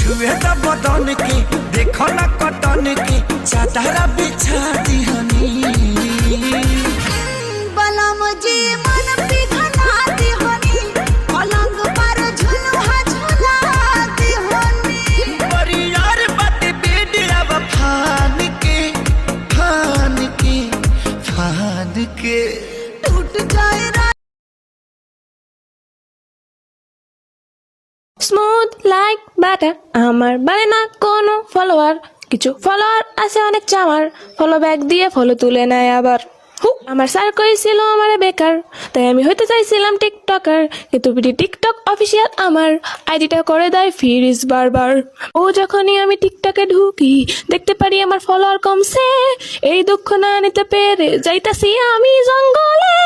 छुए तो बदन के देखो ना कटन के चादरा बिछा दिहनी बलम जी मन पिघला दिहनी पलंग पर झुलुहा झुला दिहनी बड़ी यार बात बेडिया फान के फान के फान के टूट जाए স্মুথ লাইক বাটার আমার বাড়ে না কোনো ফলোয়ার, কিছু ফলোয়ার আছে অনেক চামার, ফলো ব্যাক দিয়ে ফলো তুলে নেয় আবার। আমার স্যার কইছিল আমারে বেকার, তাই আমি হইতে চাইছিলাম টিকটকার, কিন্তু বিটি টিকটক অফিসিয়াল আমার আইডিটা করে দেয় ফ্রিজ বারবার। ও যখনই আমি টিকটকে ঢুকি দেখতে পারি আমার ফলোয়ার কমছে, এই দুঃখ না নিতে পেরে যাইতাছি আমি জঙ্গলে।